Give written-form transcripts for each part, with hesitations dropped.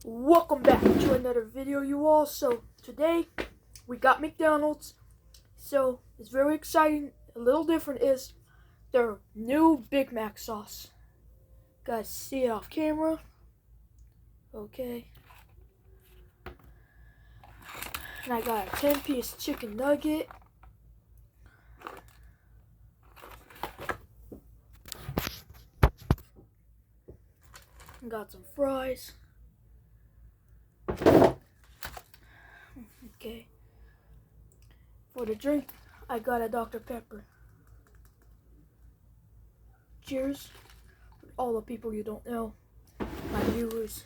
Welcome back to another video, you all. So today we got McDonald's. So it's very exciting. A little different is their new Big Mac sauce. Guys, see it off camera. Okay. And I got a 10-piece chicken nugget. And got some fries. Okay. For the drink, I got a Dr. Pepper. Cheers. All the people you don't know, my viewers.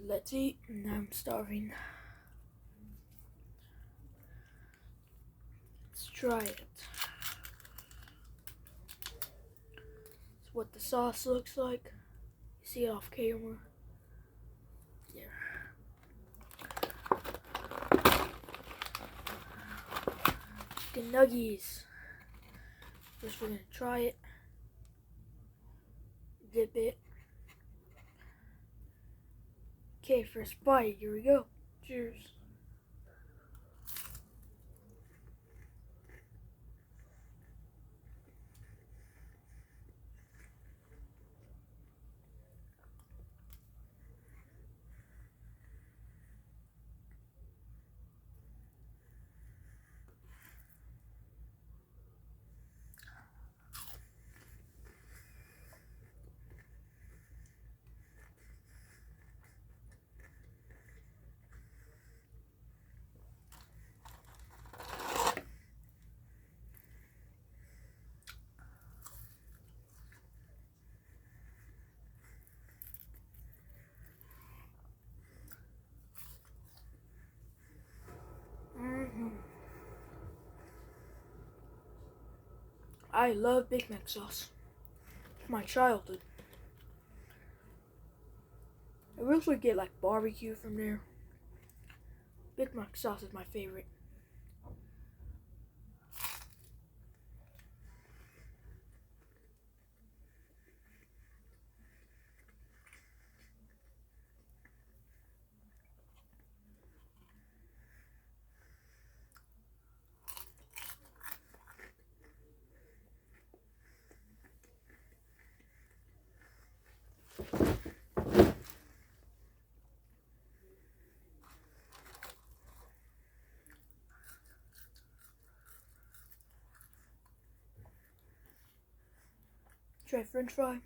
Let's eat. I'm starving. Let's try it. It's what the sauce looks like. You see it off camera. Yeah. Chicken nuggies. First we're gonna try it. Dip it. Okay, first bite. Here we go. Cheers. I love Big Mac sauce. It's my childhood. I usually get like barbecue from there. Big Mac sauce is my favorite. Try French fry.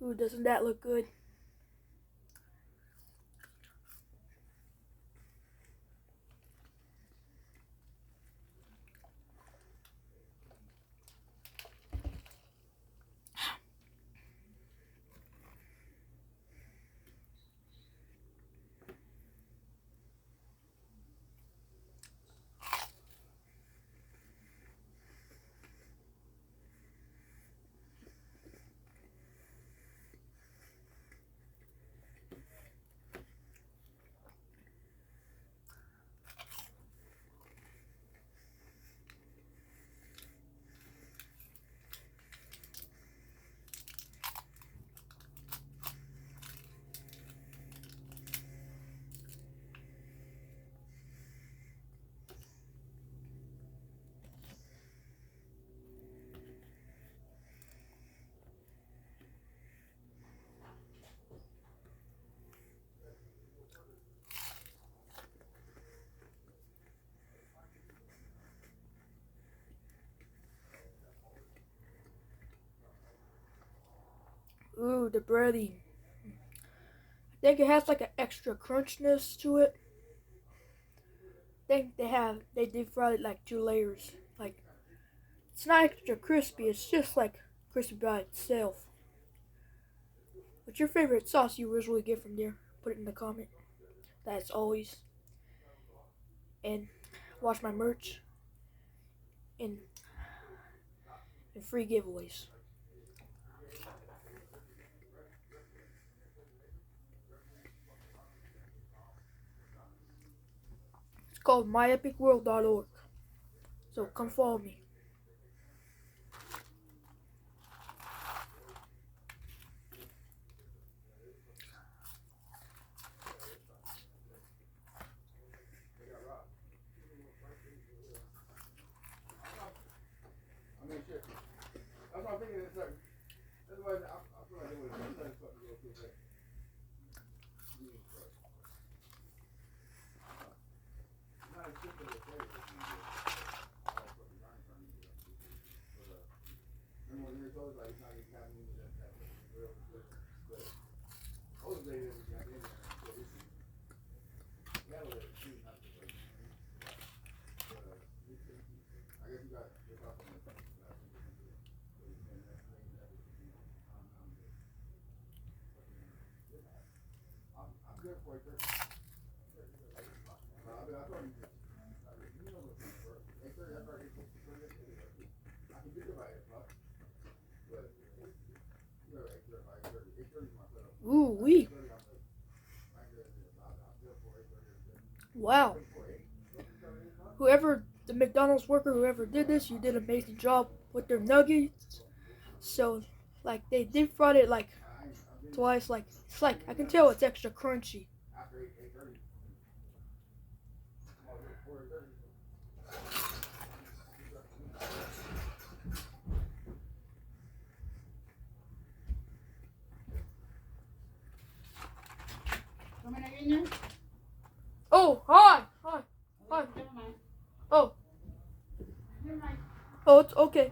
Ooh, doesn't that look good? Ooh, the breading. I think it has like an extra crunchness to it. I think they deep fried it like 2 layers. Like, it's not extra crispy, it's just like crispy by itself. What's your favorite sauce you usually get from there? Put it in the comment. That's always. And watch my merch and free giveaways. It's called myepicworld.org. So come follow me. Ooh wee. Wow. Whoever the McDonald's worker, whoever did this, you did an amazing job with their nuggets. So, like they deep fried it like twice. Like it's like I can tell it's extra crunchy. Oh hi, hi, hi. Oh, oh it's okay.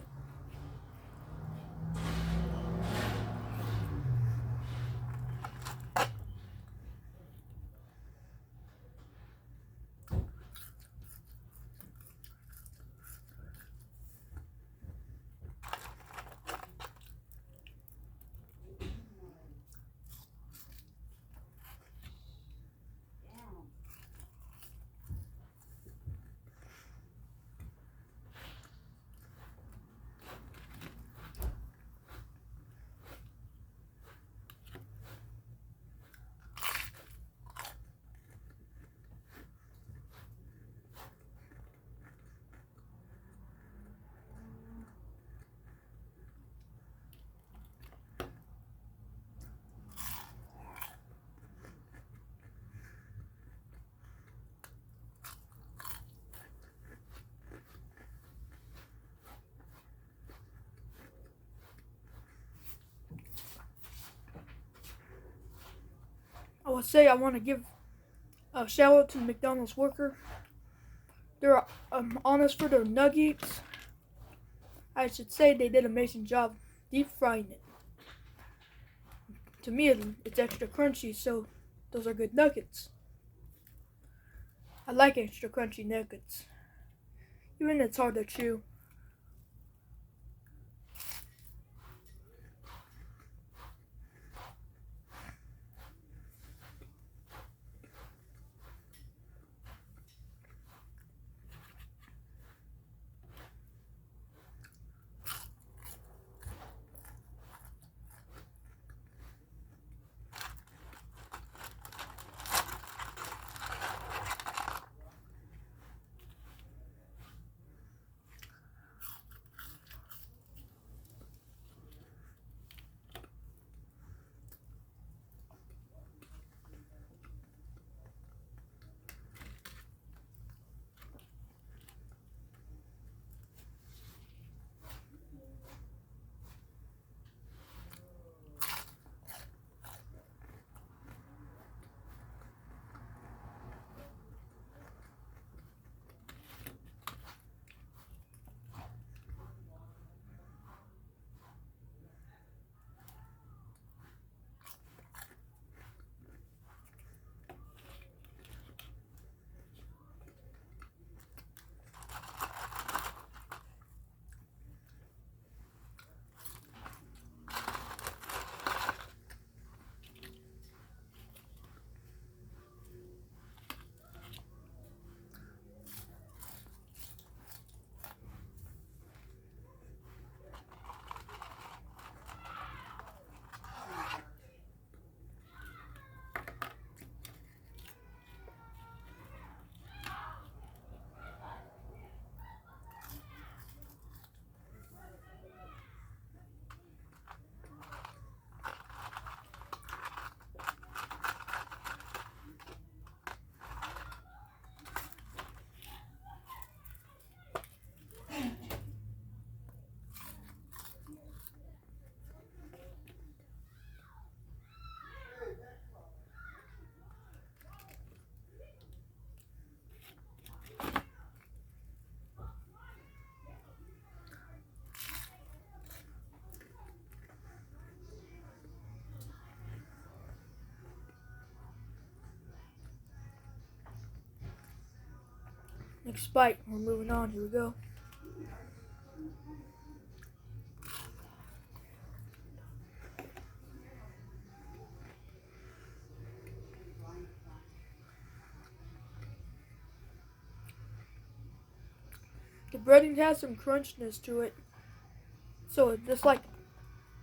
I would say I want to give a shout out to the McDonald's worker. They're honest for their nuggets. I should say they did an amazing job deep frying it. To me, it's extra crunchy, so those are good nuggets. I like extra crunchy nuggets, even if it's hard to chew. Next bite. We're moving on. Here we go. The breading has some crunchiness to it. So it's just like,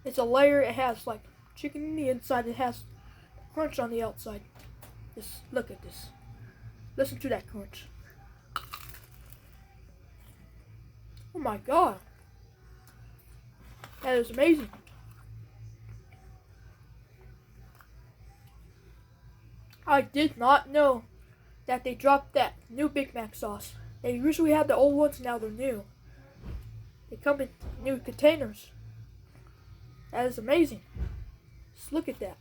it's a layer. It has like chicken in the inside. It has crunch on the outside. Just look at this. Listen to that crunch. Oh my god. That is amazing. I did not know that they dropped that new Big Mac sauce. They usually have the old ones, now they're new. They come in new containers. That is amazing. Just look at that.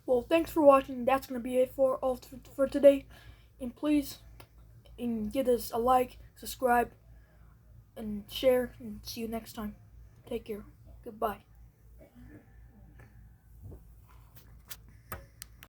Well, thanks for watching. That's gonna be it for today. And please, give us a like, subscribe, and share. And see you next time. Take care. Goodbye.